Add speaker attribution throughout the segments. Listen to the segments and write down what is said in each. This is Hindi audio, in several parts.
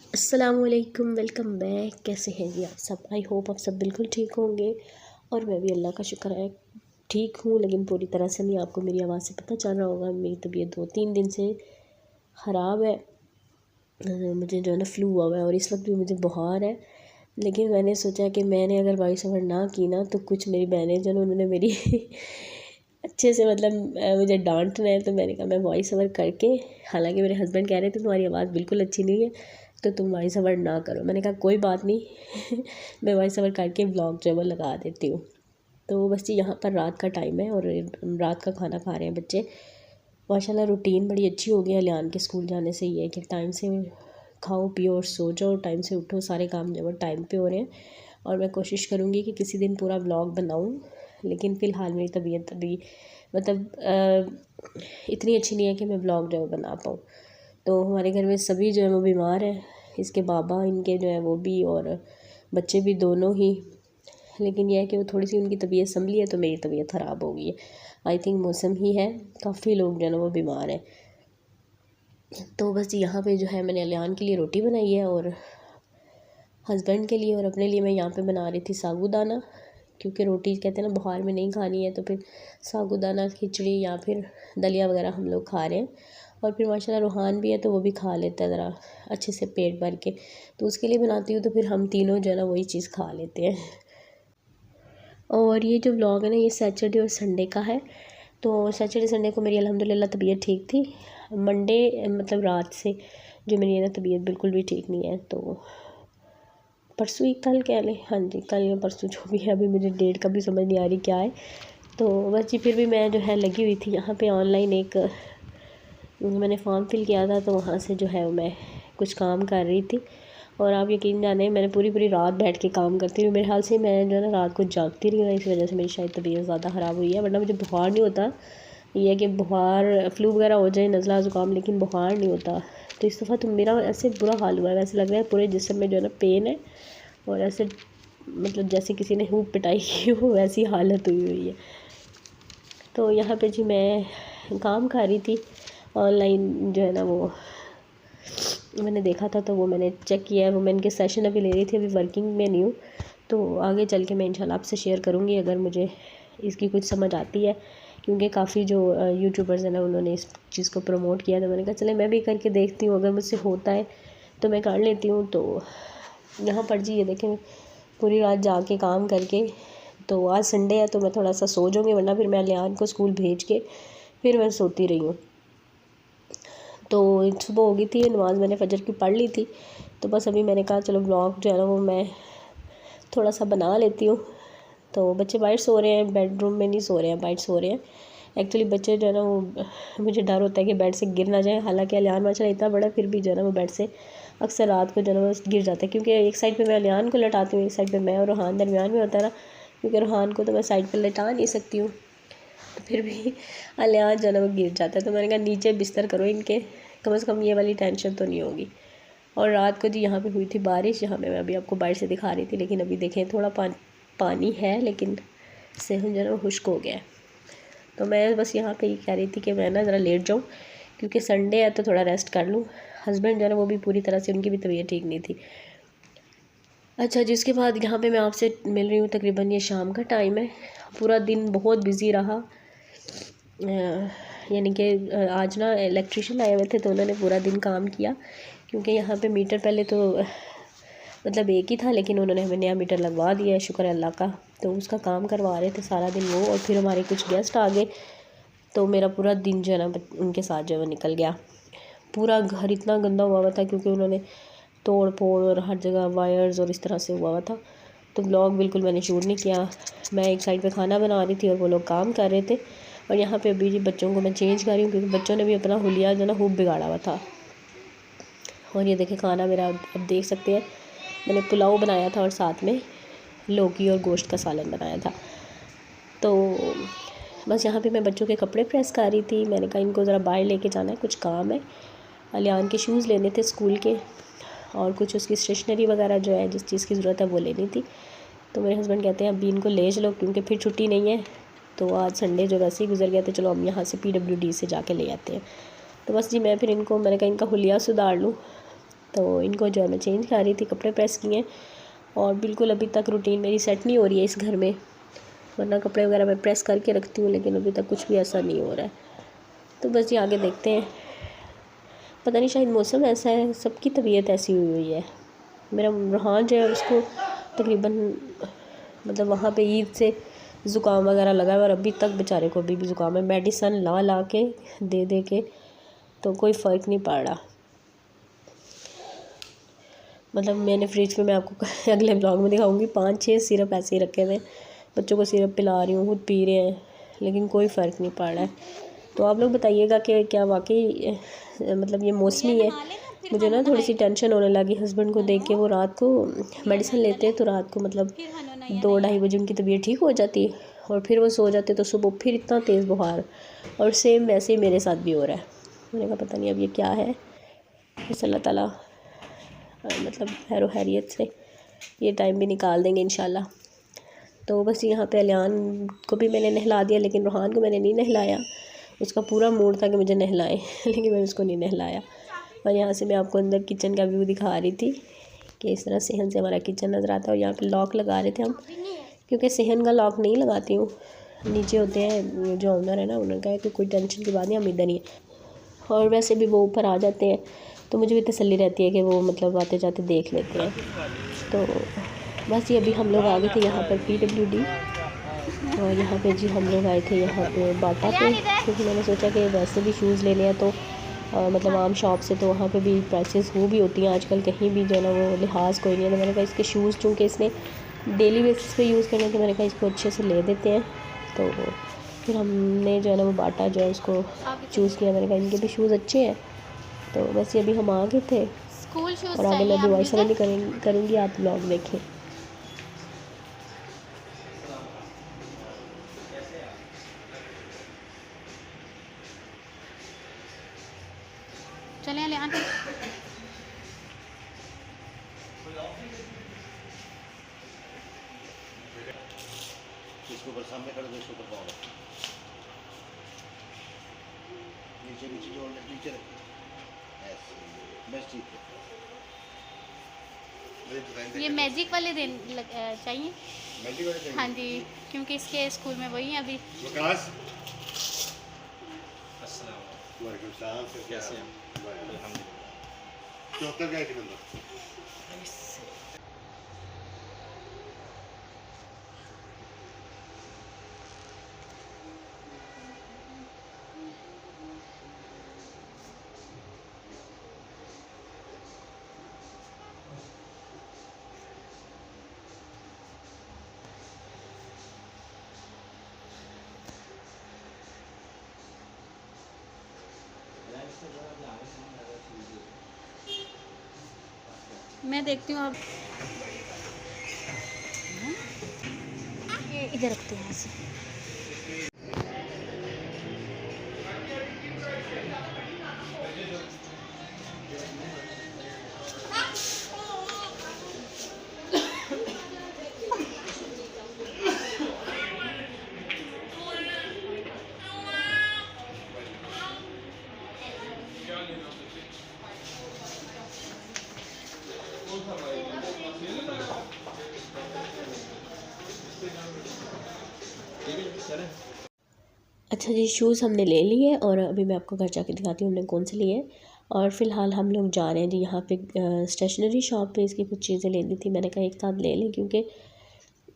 Speaker 1: अस्सलामुअलैकुम, वेलकम बैक। कैसे हैं जी आप सब? आई होप आप सब बिल्कुल ठीक होंगे और मैं भी अल्लाह का शुक्र है ठीक हूँ, लेकिन पूरी तरह से नहीं। आपको मेरी आवाज़ से पता चल रहा होगा मेरी तबीयत 2-3 दिन से ख़राब है। मुझे जो है ना फ्लू हुआ हुआ है और इस वक्त भी मुझे बुखार है। लेकिन मैंने सोचा कि मैंने अगर वॉइस ओवर ना की ना तो कुछ मेरी बहनें जो है उन्होंने मेरी अच्छे से मुझे डांटना है, तो मैंने कहा मैं वॉइस ओवर करके, हालांकि मेरे हस्बैंड कह रहे थे तुम्हारी आवाज़ बिल्कुल अच्छी नहीं है तो तुम वॉइस ओवर ना करो। मैंने कहा कोई बात नहीं मैं वॉइस ओवर करके व्लॉग जो है वो लगा देती हूँ। तो बस जी यहाँ पर रात का टाइम है और रात का खाना खा रहे हैं बच्चे। माशाल्लाह रूटीन बड़ी अच्छी हो गई है लियान के स्कूल जाने से। ये है कि टाइम से खाओ पियो और सो जाओ, टाइम से उठो, सारे काम जो है टाइम पे हो रहे हैं। और मैं कोशिश करूँगी कि किसी दिन पूरा व्लॉग बनाऊँ, लेकिन फ़िलहाल मेरी तबीयत अभी इतनी अच्छी नहीं है कि मैं व्लॉग जो है बना पाऊँ। तो हमारे घर में सभी जो है वो बीमार हैं, इसके बाबा इनके जो है वो भी और बच्चे भी दोनों ही। लेकिन यह है कि वो थोड़ी सी उनकी तबीयत संभली है तो मेरी तबीयत ख़राब हो गई है। आई थिंक मौसम ही है, काफ़ी लोग जो है ना वो बीमार हैं। तो बस यहाँ पे जो है मैंने अलियान के लिए रोटी बनाई है और हस्बैंड के लिए और अपने लिए मैं यहाँ पे बना रही थी साबूदाना, क्योंकि रोटी कहते हैं ना बुखार में नहीं खानी है, तो फिर साबूदाना खिचड़ी या फिर दलिया वगैरह हम लोग खा रहे हैं। और फिर माशाल्लाह रूहान भी है तो वो भी खा लेता है ज़रा अच्छे से पेट भर के, तो उसके लिए बनाती हूँ। तो फिर हम तीनों जो है ना वही चीज़ खा लेते हैं। और ये जो व्लॉग है ना ये सैटरडे और संडे का है। तो सैटरडे संडे को मेरी अल्हम्दुलिल्लाह तबीयत ठीक थी। मंडे रात से जो मेरी है ना तबीयत बिल्कुल भी ठीक नहीं है। तो परसों ही, कल कह लें, हाँ जी कल या परसों जो भी है, अभी मुझे डेट का भी समझ नहीं आ रही क्या है। तो बस जी फिर भी मैं जो है लगी हुई थी यहाँ पे ऑनलाइन। मैंने फॉर्म फिल किया था तो वहाँ से जो है मैं कुछ काम कर रही थी। और आप यकीन जाने मैंने पूरी पूरी रात बैठ के काम करती हूँ। मेरे ख्याल से मैं जो है ना रात को जागती रही हूँ, इस वजह से मेरी शायद तबीयत ज़्यादा ख़राब हुई है। वरना मुझे बुखार नहीं होता, ये है कि बुखार फ्लू वगैरह हो जाए, नज़ला ज़ुकाम, लेकिन बुखार नहीं होता। तो इस दफ़ा तो मेरा ऐसे बुरा हाल हुआ है, वैसे लग रहा है पूरे जिस्म में जो है ना पेन है और ऐसे जैसे किसी ने खूब पिटाई की हो वैसी हालत हुई है। तो यहाँ पे जी मैं काम कर रही थी ऑनलाइन, जो है ना वो मैंने देखा था तो वो मैंने चेक किया है। वो मैं इनके सेशन अभी ले रही थी, अभी वर्किंग में नहीं हूँ। तो आगे चल के मैं इंशाल्लाह आपसे शेयर करूँगी अगर मुझे इसकी कुछ समझ आती है, क्योंकि काफ़ी जो यूट्यूबर्स हैं ना उन्होंने इस चीज़ को प्रमोट किया। तो मैंने कहा चले मैं भी करके देखती हूँ, अगर मुझसे होता है तो मैं कर लेती हूँ। तो यहाँ पर जी ये देखें पूरी रात जाके काम करके, तो आज संडे है तो मैं थोड़ा सा सो जाऊँगी, वरना फिर मैं लियान को स्कूल भेज के फिर मैं सोती रही हूँ। तो सुबह हो गई थी, नमाज़ मैंने फजर की पढ़ ली थी। तो बस अभी मैंने कहा चलो ब्लॉग जो है ना वो मैं थोड़ा सा बना लेती हूँ। तो बच्चे बाहर सो रहे हैं, बेडरूम में नहीं सो रहे हैं, बाहर सो रहे हैं। एक्चुअली बच्चे जो है ना वो मुझे डर होता है कि बेड से गिर ना जाए। हालांकि अलियान माशाल्लाह इतना बड़ा, फिर भी जो है ना वो बेड से अक्सर रात को जो है ना वो गिर जाता है, क्योंकि एक साइड पे मैं अलियान को लटाती हूँ, एक साइड पे मैं और रूहान दरमियान में होता है ना, क्योंकि रूहान को तो मैं साइड पर लटा नहीं सकती हूँ। तो फिर भी अलियान जो है ना वो गिर जाता है। तो मैंने कहा नीचे बिस्तर करो इनके, कम से कम ये वाली टेंशन तो नहीं होगी। और रात को जी यहाँ पे हुई थी बारिश, यहाँ पे मैं अभी आपको बाहर से दिखा रही थी, लेकिन अभी देखें थोड़ा पानी है, लेकिन सेहन जो है ना वो खुश्क हो गया है। तो मैं बस यहाँ पे ये कह रही थी कि मैं ना ज़रा लेट जाऊँ, क्योंकि संडे है तो थोड़ा रेस्ट कर लूँ। हस्बैंड जो है ना वो भी पूरी तरह से, उनकी भी तबीयत ठीक नहीं थी। अच्छा जिसके बाद यहाँ पे मैं आपसे मिल रही हूँ, तकरीबन ये शाम का टाइम है। पूरा दिन बहुत बिज़ी रहा, यानी कि आज ना इलेक्ट्रिशियन आए हुए थे तो उन्होंने पूरा दिन काम किया, क्योंकि यहाँ पे मीटर पहले तो एक ही था, लेकिन उन्होंने हमें नया मीटर लगवा दिया है, शुक्र है अल्लाह का। तो उसका काम करवा रहे थे सारा दिन वो, और फिर हमारे कुछ गेस्ट आ गए, तो मेरा पूरा दिन जो है ना उनके साथ जो है वो निकल गया। पूरा घर इतना गंदा हुआ हुआ था, क्योंकि उन्होंने तोड़ फोड़ और हर जगह वायर्स और इस तरह से हुआ हुआ था। तो ब्लॉग बिल्कुल मैंने शूट नहीं किया। मैं एक साइड पे खाना बना रही थी और वो लोग काम कर रहे थे। और यहाँ पे अभी जी बच्चों को मैं चेंज कर रही हूँ, क्योंकि बच्चों ने भी अपना हुलिया जो है ना खूब बिगाड़ा हुआ था। और ये देखें खाना मेरा अब देख सकते हैं, मैंने पुलाव बनाया था और साथ में लौकी और गोश्त का सालन बनाया था। तो बस यहाँ पे मैं बच्चों के कपड़े प्रेस कर रही थी। मैंने कहा इनको ज़रा बाहर लेके जाना है, कुछ काम है। अलियान के शूज़ लेने थे स्कूल के, और कुछ उसकी स्टेशनरी वगैरह जो है जिस चीज़ की ज़रूरत है वो लेनी थी। तो मेरे हस्बैंड कहते हैं अभी इनको ले चलो, क्योंकि फिर छुट्टी नहीं है। तो आज संडे जो वैसे ही गुजर गया, तो चलो हम यहाँ से PWD से जाके ले आते हैं। तो बस जी मैं फिर मैंने कहा इनका हुलिया सुधार लूँ, तो इनको जो है मैं चेंज कर रही थी, कपड़े प्रेस किए। और बिल्कुल अभी तक रूटीन मेरी सेट नहीं हो रही है इस घर में, वरना कपड़े वगैरह मैं प्रेस करके रखती हूँ, लेकिन अभी तक कुछ भी ऐसा नहीं हो रहा है। तो बस ये आगे देखते हैं, पता नहीं शायद मौसम ऐसा है, सबकी तबीयत ऐसी हुई है। मेरा रुहान जो है उसको तकरीबन मतलब वहाँ पे ईद से ज़ुकाम वगैरह लगा है, और अभी तक बेचारे को अभी भी ज़ुकाम है। मेडिसन ला ला के दे के तो कोई फ़र्क नहीं पड़ रहा। मतलब मैंने फ्रिज में, मैं आपको अगले ब्लॉग में दिखाऊंगी, 5-6 सिरप ऐसे ही रखे थे, बच्चों को सिरप पिला रही हूँ, खुद पी रहे हैं, लेकिन कोई फ़र्क नहीं पड़ रहा है। तो आप लोग बताइएगा कि क्या वाकई मतलब ये मौसमी है। मुझे ना थोड़ी सी टेंशन होने लगी हस्बैंड को देख के। वो रात को मेडिसिन लेते हैं तो रात को मतलब 2-2:30 बजे उनकी तबीयत ठीक हो जाती है, और फिर वो सो जाते तो सुबह फिर इतना तेज़ बुखार। और सेम वैसे ही मेरे साथ भी हो रहा है। मैंने कहा पता नहीं अब ये क्या है, बस अल्लाह ताला मतलब खैर व खैरियत से ये टाइम भी निकाल देंगे इंशाल्लाह। तो बस यहाँ पे अलियान को भी मैंने नहला दिया, लेकिन रूहान को मैंने नहीं नहलाया। उसका पूरा मूड था कि मुझे नहलाएं लेकिन मैंने उसको नहीं नहलाया। और यहाँ से मैं आपको अंदर किचन का व्यू दिखा रही थी कि इस तरह सेहन से हमारा किचन नज़र आता है। और यहाँ पे लॉक लगा रहे थे हम, क्योंकि सेहन का लॉक नहीं लगाती हूँ, नीचे होते हैं जो ओनर है ना, उन्होंने कहा कि कोई टेंशन की बात नहीं, हम इधर ही है। और वैसे भी वो ऊपर आ जाते हैं तो मुझे भी तसल्ली रहती है कि वो मतलब आते जाते देख लेते हैं। तो बस ये अभी हम लोग आ गए थे यहाँ पर PWD, और यहाँ पे जी हम लोग आए थे यहाँ पे बाटा पे, क्योंकि मैंने सोचा कि वैसे भी शूज़ लेने हैं तो मतलब आम शॉप से, तो वहाँ पे भी प्राइसेस वो भी होती हैं आजकल, कहीं भी जो है ना वो लिहाज कोई नहीं है। तो मैंने कहा इसके शूज़ चूँकि इसने डेली बेसिस पे यूज़ करने के, मैंने कहा इसको अच्छे से ले देते हैं। तो फिर हमने जो है ना वो बाटा जो है उसको चूज़ किया। मैंने कहा इनके भी शूज़ अच्छे हैं। तो बस ये अभी हम आ गए थे, और आगे मैं अभी वॉइस ओवर नहीं करूँगी, आप ब्लॉग देखें।
Speaker 2: चले ले आन
Speaker 3: इसको ऊपर सामने कर दो, इसको ऊपर पाओ नीचे नीचे जोड़ नीचे रखो ऐसे, बस ठीक है।
Speaker 2: ये मैजिक वाले चाहिए।
Speaker 3: मैजिक वाले चाहिए?
Speaker 2: हाँ जी, क्योंकि इसके स्कूल में वही है अभी।
Speaker 3: विकास अस्सलाम वालेकुम, सलाम से कैसे हैं? अल्हम्दुलिल्लाह। 74 का नंबर।
Speaker 2: मैं देखती हूँ अब ये इधर रखते हैं ऐसे।
Speaker 1: अच्छा जी, शूज़ हमने ले लिए, और अभी मैं आपको घर जाके दिखाती हूँ हमने कौन से लिए। और फ़िलहाल हम लोग जा रहे हैं जी यहाँ पे स्टेशनरी शॉप पे। इसकी कुछ चीज़ें लेनी थी, मैंने कहा एक साथ ले लें, क्योंकि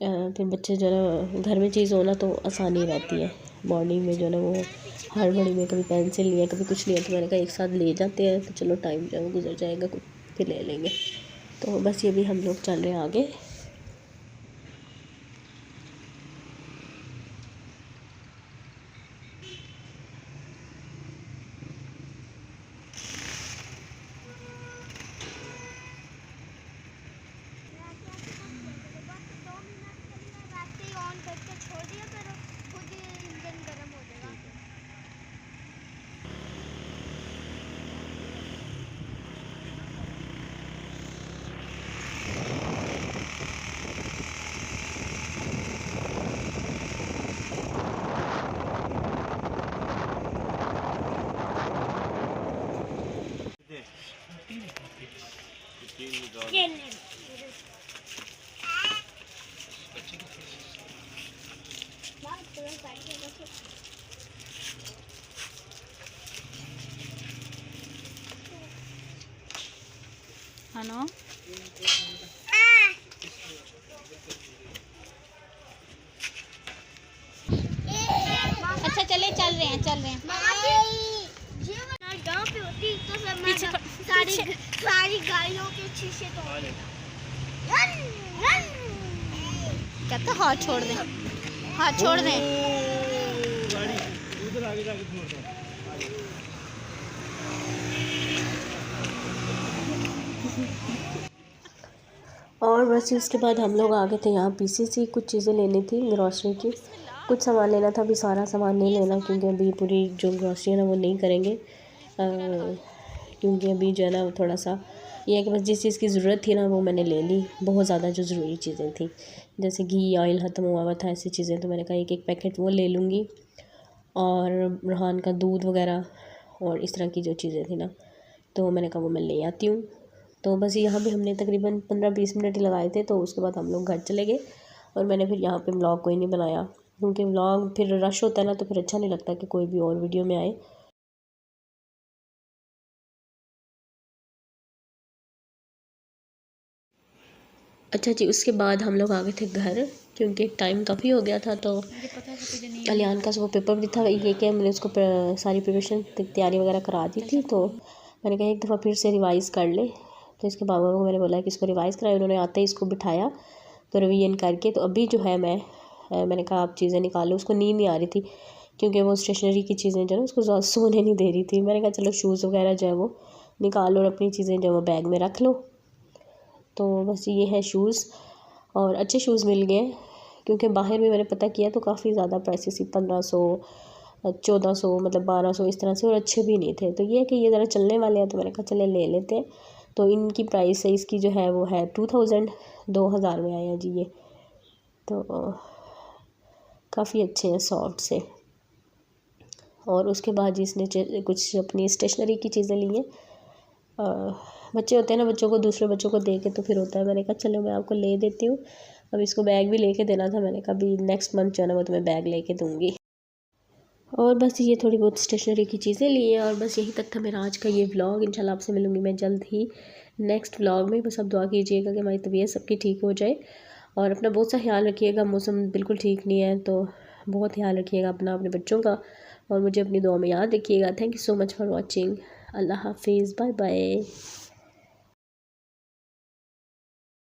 Speaker 1: फिर बच्चे जो है ना घर में चीज़ होना तो आसानी रहती है। मॉर्निंग में जो है ना वो हड़बड़ी में कभी पेंसिल लिया कभी कुछ लिया, तो मैंने कहा एक साथ ले जाते हैं, तो चलो टाइम जो है वो गुजर जाएगा, फिर ले लेंगे। तो बस ये भी हम लोग चल रहे हैं आगे।
Speaker 2: हाँ नो अच्छा चले चल रहे हैं
Speaker 4: गांव पे होती तो सब
Speaker 2: पीछे
Speaker 4: सारी गाड़ियों के शीशे तोड़ देता।
Speaker 2: कहता हाथ छोड़ दें हाथ छोड़ दें।
Speaker 3: उधर आगे जाके छोड़ता
Speaker 1: और बस उसके बाद हम लोग आ गए थे यहाँ पीसीसी। कुछ चीज़ें लेनी थी ग्रॉसरी की, कुछ सामान लेना था। अभी सारा सामान नहीं लेना क्योंकि अभी पूरी जो ग्रॉसरी है ना वो नहीं करेंगे, क्योंकि अभी जो है ना थोड़ा सा ये है कि बस जिस चीज़ की ज़रूरत थी ना वो मैंने ले ली। बहुत ज़्यादा जो ज़रूरी चीज़ें थी जैसे घी ऑयल ख़त्म हुआ हुआ था, ऐसी चीज़ें, तो मैंने कहा एक पैकेट वो ले लूँगी। और रोहान का दूध वगैरह और इस तरह की जो चीज़ें थी ना, तो मैंने कहा वो मैं ले आती हूँ। तो बस यहाँ भी हमने तकरीबन 15-20 मिनट ही लगाए थे। तो उसके बाद हम लोग घर चले गए और मैंने फिर यहाँ पे व्लॉग कोई नहीं बनाया क्योंकि व्लॉग फिर रश होता है ना, तो फिर अच्छा नहीं लगता कि कोई भी और वीडियो में आए। अच्छा जी, उसके बाद हम लोग आ गए थे घर क्योंकि टाइम काफ़ी हो गया था। तो अलियान का वो पेपर भी था, ये क्या मैंने उसको सारी प्रिपरेशन तैयारी वगैरह करा दी थी। तो मैंने कहा एक दफ़ा फिर से रिवाइज़ कर ले। तो इसके बाबा को मैंने बोला कि इसको रिवाइज़ कराए। उन्होंने आते ही इसको बिठाया तो रिवीजन करके। तो अभी जो है मैंने कहा आप चीज़ें निकालो। उसको नींद नहीं आ रही थी क्योंकि वो स्टेशनरी की चीज़ें जो है उसको ज़्यादा सोने नहीं दे रही थी। मैंने कहा चलो शूज़ वगैरह जो है वो निकालो और अपनी चीज़ें जो है वो बैग में रख लो। तो बस ये है शूज़, और अच्छे शूज़ मिल गए क्योंकि बाहर भी मैंने पता किया तो काफ़ी ज़्यादा प्राइसेस थी, 1500 1400 मतलब 1200 इस तरह से, और अच्छे भी नहीं थे। तो ये है कि ये ज़रा चलने वाले हैं तो मैंने कहा चले ले लेते हैं। तो इनकी प्राइस है इसकी जो है वो है 2000 में आया जी ये। तो काफ़ी अच्छे हैं सॉफ्ट से। और उसके बाद जिसने कुछ अपनी स्टेशनरी की चीज़ें ली हैं, बच्चे होते हैं ना, बच्चों को दूसरे बच्चों को दे के तो फिर होता है। मैंने कहा चलो मैं आपको ले देती हूँ। अब इसको बैग भी लेके देना था, मैंने कहा अभी नेक्स्ट मंथ जो है ना वो तुम्हें बैग लेके दूँगी। और बस ये थोड़ी बहुत स्टेशनरी की चीज़ें ली हैं। और बस यही तक था मेरा आज का ये व्लॉग। इंशाल्लाह आपसे मिलूँगी मैं जल्द ही नेक्स्ट व्लॉग में। बस आप दुआ कीजिएगा कि हमारी तबीयत सबकी ठीक हो जाए और अपना बहुत सा ख्याल रखिएगा। मौसम बिल्कुल ठीक नहीं है तो बहुत ख्याल रखिएगा अपना, अपने बच्चों का, और मुझे अपनी दुआ में याद रखिएगा। Thank you so much for watching. Allah हाफिज़, बाय बाय।